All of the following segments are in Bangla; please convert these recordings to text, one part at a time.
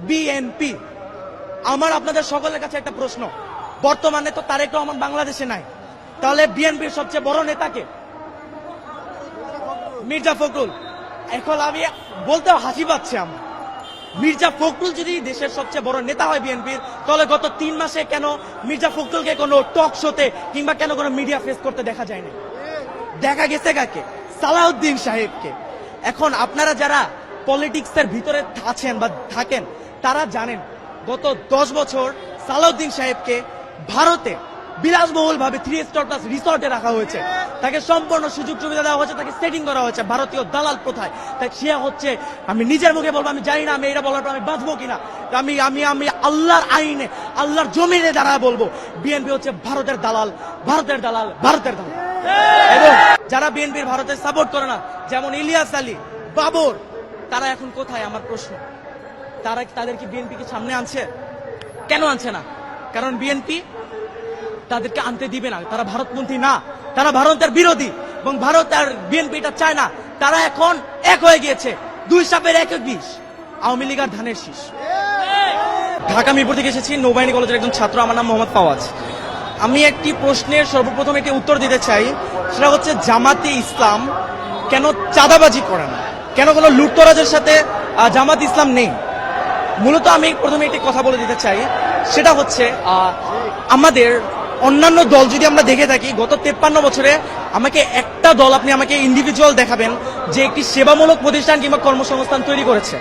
বিএনপি। আমার আপনাদের সকলের কাছে একটা প্রশ্ন, বর্তমানে তো তারেক রহমান বাংলাদেশে নাই, তাহলে বিএনপির সবচেয়ে বড় নেতাকে? মির্জা ফখরুল। এখন আমি বলতে হাসি পাচ্ছে আমার, মির্জা ফখরুল যদি দেশের সবচেয়ে বড় নেতা হয় বিএনপির, তাহলে গত 3 মাসে কেন মির্জা ফখরুলকে কোনো টক শোতে কিংবা কেন কোনো মিডিয়া ফেস করতে দেখা যায় না? দেখা গেছে কাকে? সালাউদ্দিন সাহেবকে। এখন আপনারা যারা পলিটিক্সের ভিতরে আছেন বা থাকেন তারা জানেন গত 10 বছর সালাউদ্দিন সাহেবকে ভারতে বিলাসবহুল ভাবে 3 স্টার প্লাস রিসর্টে রাখা হয়েছে, তাকে সম্পূর্ণ সুযোগ সুবিধা দেওয়া হয়েছে, তাকে সেটিং করা হয়েছে ভারতীয় দালাল প্রথায়। তাই সে হচ্ছে, আমি নিজের মুখে বলবো, আমি জানি না আমি এটা বলার পর আমি বাঁচবো কিনা, আমি আমি আমি আল্লাহর আইনে আল্লাহর জমিনে দাঁড়ায় বলবো, বিএনপি হচ্ছে ভারতের দালাল, ভারতের দালাল, ভারতের দালাল। এবং যারা বিএনপির ভারতের সাপোর্ট করে না, যেমন ইলিয়াস আলী, বাবর, তারা এখন কোথায়? আমার প্রশ্ন, তাদের কি বিএনপি কি সামনে আনছে? কেন আনছে না? কারণ বিএনপি তাদেরকে আনতে দিবে না, তারা ভারতপন্থী না, তারা ভারতের বিরোধী, এবং ভারত আর বিএনপি এটা চায় না। তারা এখন এক হয়ে গিয়েছে, 2 সাপের 1 বিষ, আওয়ামী লীগ আর ধানের শীষ। ঢাকা মিরপুর থেকে এসেছি, নৌবাহিনী কলেজের একজন ছাত্র, আমার নাম মোহাম্মদ ফাওয়াজ। আমি একটি প্রশ্নের সর্বপ্রথম একটি উত্তর দিতে চাই, সেটা হচ্ছে জামাতে ইসলাম কেন চাঁদাবাজি করে না, কেন কোনো লুটতরাজের সাথে জামাত ইসলাম নেই? মূলত আমি প্রথমে একটি কথা বলে দিতে চাই, সেটা হচ্ছে আমাদের অন্যান্য দল যদি আমরা দেখে থাকি গত 53 বছরে আমাকে একটা দল, আপনি আমাকে ইন্ডিভিজুয়াল দেখাবেন যে একটি সেবামূলক প্রতিষ্ঠান কিংবা কর্মসংস্থান তৈরি করেছে?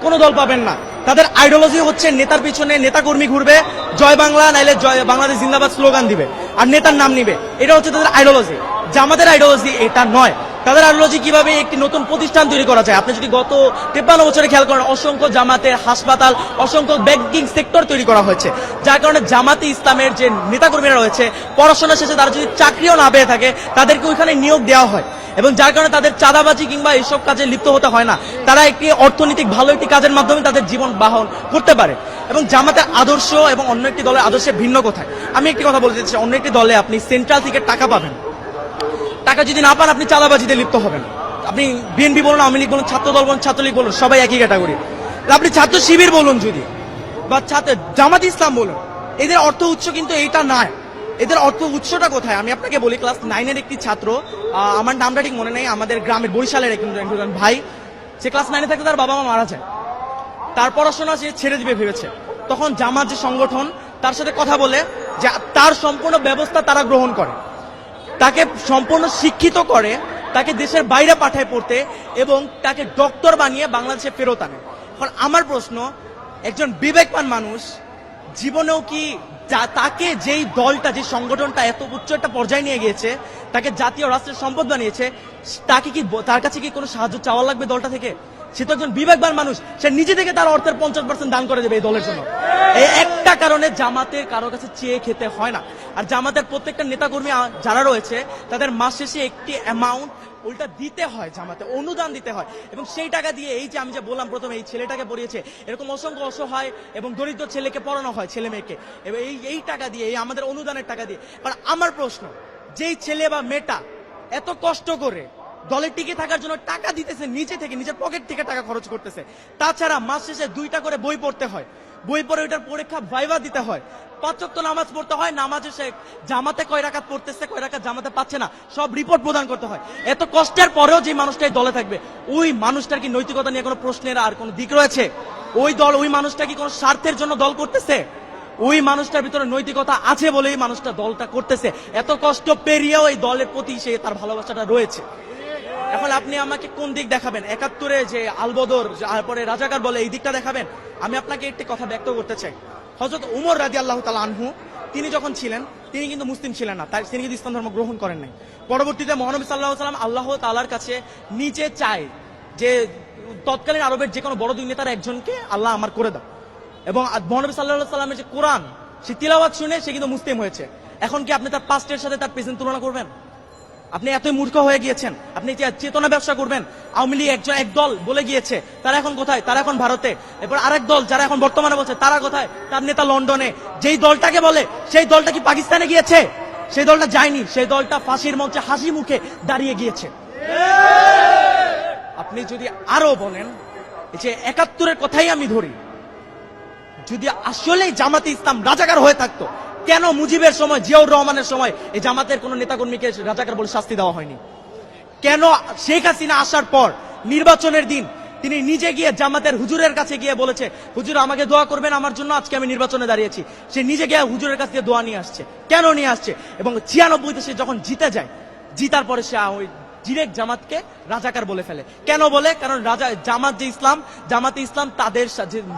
কোনো দল পাবেন না। তাদের আইডিওলজি হচ্ছে নেতার পিছনে নেতাকর্মী ঘুরবে, জয় বাংলা নাইলে জয় বাংলাদেশ জিন্দাবাদ স্লোগান দিবে আর নেতার নাম নিবে, এটা হচ্ছে তাদের আইডিওলজি। জামাতের আইডিওলজি এটা নয়। তাদের আইডিওলজি কিভাবে একটি নতুন প্রতিষ্ঠান তৈরি করা যায়। আপনি যদি গত 53 বছরে খেয়াল করেন, অসংখ্য জামাতের হাসপাতাল, অসংখ্য ব্যাংকিং সেক্টর তৈরি করা হয়েছে, যার কারণে জামাতে ইসলামের যে নেতাকর্মীরা রয়েছে পড়াশোনা শেষে তারা যদি চাকরিও না পেয়ে থাকে তাদেরকে ওইখানে নিয়োগ দেওয়া হয়, এবং যার কারণে তাদের চাঁদাবাজি কিংবা এইসব কাজে লিপ্ত হতে হয় না। তারা একটি অর্থনৈতিক ভালো একটি কাজের মাধ্যমে তাদের জীবন বাহন করতে পারে। এবং জামাতের আদর্শ এবং অন্য একটি দলের আদর্শে ভিন্ন কোথায়? আমি একটি কথা বলতে চাই, অন্য একটি দলে আপনি সেন্ট্রাল থেকে টাকা পাবেন, টাকা যদি না পান আপনি চাঁদাবাজিতে লিপ্ত হবেন। আপনি বিএনপি বলুন, আওয়ামী লীগ বলুন, ছাত্র দল বলুন, ছাত্রলীগ বলুন, সবাই একই ক্যাটাগরি। আপনি ছাত্র শিবির বলুন যদি, বা জামাত ইসলাম বলুন, এদের অর্থ উৎস কিন্তু এইটা নয়। এদের অর্থ উৎসটা কোথায়? আমি আপনাকে বলি, ক্লাস 9-এর একটি ছাত্র, আমার নামটা ঠিক মনে নেই, আমাদের গ্রামের বরিশালের একজন ভাই, সে ক্লাস 9-এ থাকতে তার বাবা মা মারা যায়, তার পড়াশোনা সে ছেড়ে দিবে ভেবেছে। তখন জামাত যে সংগঠন তার সাথে কথা বলে যে তার সম্পূর্ণ ব্যবস্থা তারা গ্রহণ করে, তাকে সম্পূর্ণ শিক্ষিত করে, তাকে দেশের বাইরে পাঠায় পড়তে, এবং তাকে ডক্টর বানিয়ে বাংলাদেশে ফেরত আনে। এখন আমার প্রশ্ন, একজন বিবেকবান মানুষ জীবনেও কি তাকে যেই দলটা, যে সংগঠনটা এত উচ্চ একটা পর্যায়ে নিয়ে গিয়েছে, তাকে জাতীয় রাষ্ট্রের সম্পদ বানিয়েছে, তাকে কি, তার কাছে কি কোনো সাহায্য চাওয়া লাগবে দলটা থেকে? সে তো একজন বিবেকবান মানুষ, সে নিজে থেকে তার অর্থের 50% দান করে দেবে এই দলের জন্য। এই একটা কারণে জামাতের কারো কাছে চেয়ে খেতে হয় না। আর জামাতের প্রত্যেকটা নেতাকর্মী যারা রয়েছে তাদের মাস শেষে একটি অ্যামাউন্ট উল্টা দিতে হয়, জামাতে অনুদান দিতে হয়, এবং সেই টাকা দিয়ে এই যে আমি যে বললাম প্রথমে, এই ছেলেটাকে পড়িয়েছে, এরকম অসংখ্য অসহায় এবং দরিদ্র ছেলেকে পড়ানো হয়, ছেলে মেয়েকে, এবং এই টাকা দিয়ে, এই আমাদের অনুদানের টাকা দিয়ে। কারণ আমার প্রশ্ন, যেই ছেলে বা মেয়েটা এত কষ্ট করে দলে টিকে থাকার জন্য টাকা দিতেছে, নিচে থেকে নিজের পকেট থেকে টাকা খরচ করতেছে, তাছাড়া মাস শেষে 2টা করে বই পড়তে হয়, বই পড়ে ওইটার পরীক্ষা ভাইভা দিতে হয়, 5 ওয়াক্ত নামাজ পড়তে হয়, নামাজে সে জামাতে কয় রাকাত পড়তেছে, কয় রাকাত জামাতে পাচ্ছে না, সব রিপোর্ট প্রদান করতে হয়। এত কষ্টের পরেও যে মানুষটাই দলে থাকবে, ওই মানুষটার কি নৈতিকতা নিয়ে কোনো প্রশ্নের আর কোনো দিক রয়েছে? ওই মানুষটা কি কোনো স্বার্থের জন্য দল করতেছে? ওই মানুষটার ভিতরে নৈতিকতা আছে বলেই মানুষটা দলটা করতেছে। এত কষ্ট পেরিয়েও এই দলের প্রতি সে তার ভালোবাসাটা রয়েছে। এখন আপনি আমাকে কোন দিক দেখাবেন? 71-এ যে আলবদর, তারপরে রাজাকার বলে, এই দিকটা দেখাবেন? আমি আপনাকে একটি কথা ব্যক্ত করতে চাই। হযরত উমর রাদিয়াল্লাহু তাআলা আনহু, তিনি যখন ছিলেন, তিনি কিন্তু মুসলিম ছিলেন না, তিনি কিন্তু ইসলাম ধর্ম গ্রহণ করেন নাই। পরবর্তীতে মহানবী সাল্লাল্লাহু আলাইহি ওয়াসাল্লাম আল্লাহ তাআলার কাছে নিচে চায় যে তৎকালীন আরবের যে কোনো বড় দুই নেতার একজনকে আল্লাহ আমার করে দাও, এবং মহানবী সাল্লাল্লাহু আলাইহি ওয়াসাল্লামের যে কোরআন, সে তিলাওয়াত শুনে সে কিন্তু মুসলিম হয়েছে। এখন কি আপনি তার পাস্টের সাথে তার প্রেজেন্ট তুলনা করবেন? আপনি এতই মূর্খ হয়ে গিয়েছেন, আপনি চেতনা ব্যবসা করবেন। আওয়ামী লীগ এক দল বলে গিয়েছে, তারা এখন কোথায়? তারা এখন ভারতে। এরপর আরেক দল যারা এখন বর্তমানে বলছে, তারা কোথায়? তার নেতা লন্ডনে। যেই দলটাকে বলে সেই দলটা কি পাকিস্তানে গিয়েছে? সেই দলটা যায়নি, সেই দলটা ফাঁসির মঞ্চে হাসি মুখে দাঁড়িয়ে গিয়েছে। আপনি যদি আরো বলেন, যে 71-এর কথাই আমি ধরি, যদি আসলেই জামাতে ইসলাম রাজাকার হয়ে থাকতো, কেন মুজিবের সময়, জিয়াউর রহমানের সময় এই জামাতের কোন নেতাকর্মীকে রাজাকার বলে শাস্তি দেওয়া হয়নি? কেন শেখ হাসিনা আসার পর নির্বাচনের দিন তিনি নিজে গিয়ে জামাতের হুজুরের কাছে গিয়ে বলেছে, হুজুর আমাকে দোয়া করবেন আমার জন্য, আজকে আমি নির্বাচনে দাঁড়িয়েছি। সে নিজে গিয়ে হুজুরের কাছ থেকে দোয়া নিয়ে আসছে। কেন নিয়ে আসছে? এবং 96-তে সে যখন জিতে যায়, জিতার পরে সে ওই ডিরেক্ট জামাতকে রাজাকার বলে ফেলে। কেন বলে? কারণ জামাত যে ইসলাম, জামাতে ইসলাম তাদের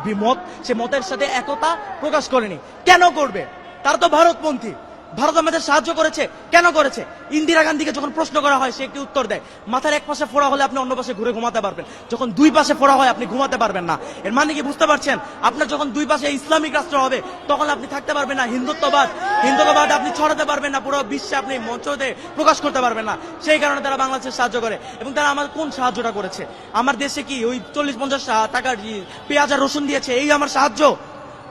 যে মত, সে মতের সাথে একতা প্রকাশ করেনি। কেন করবে? তারা তো ভারতপন্থী। ভারত আমাদের সাহায্য করেছে, কেন করেছে? ইন্দিরা গান্ধীকে যখন প্রশ্ন করা হয় সে একটি উত্তর দেয়, মাথার এক পাশে ফোড়া হলে আপনি অন্য পাশে ঘুরে ঘুমাতে পারবেন, যখন দুই পাশে ফোড়া হয় আপনি ঘুমাতে পারবেন না। এর মানে কি বুঝতে পারছেন? আপনার যখন দুই পাশে ইসলামিক রাষ্ট্র হবে তখন আপনি থাকতে পারবেন না। হিন্দুত্ববাদ আপনি ছড়াতে পারবেন না, পুরো বিশ্বে আপনি মঞ্চতে প্রকাশ করতে পারবেন না। সেই কারণে তারা বাংলাদেশের সাহায্য করে। এবং তারা আমার কোন সাহায্যটা করেছে? আমার দেশে কি ওই 40-50 টাকার পেঁয়াজ আর রসুন দিয়েছে, এই আমার সাহায্য?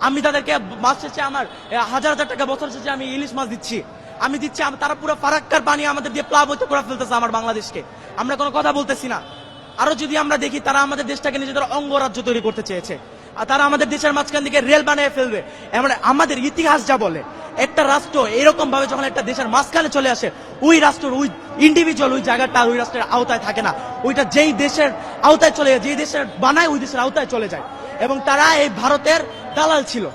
আমি তাদেরকে মাস শেষে আমার 1000 টাকা, বছর শেষে আমি ইলিশ মাছ দিচ্ছি, আমি দিচ্ছি। তারা পুরো ফারাক্কার পানি আমাদের দিয়ে প্লাবিত করে ফেলতেছে আমার বাংলাদেশকে। আমরা কোনো কথা বলতেছি না। আরো যদি আমরা দেখি, তারা আমাদের দেশটাকে নিজেদের অঙ্গরাজ্য তৈরি করতে চেয়েছে, আর তারা আমাদের দেশের মাঝখান থেকে রেল বানিয়ে ফেলবে। আমাদের ইতিহাস যা বলে, একটা রাষ্ট্র এরকম ভাবে যখন একটা দেশের মাঝখানে চলে আসে, ওই রাষ্ট্রের ওই ইন্ডিভিজুয়াল ওই জায়গাটা ওই রাষ্ট্রের আওতায় থাকে না, ওইটা যেই দেশের আওতায় চলে যায়, যেই দেশের বানায় ওই দেশের আওতায় চলে যায়। এবং তারা এই ভারতের দালাল ছিল।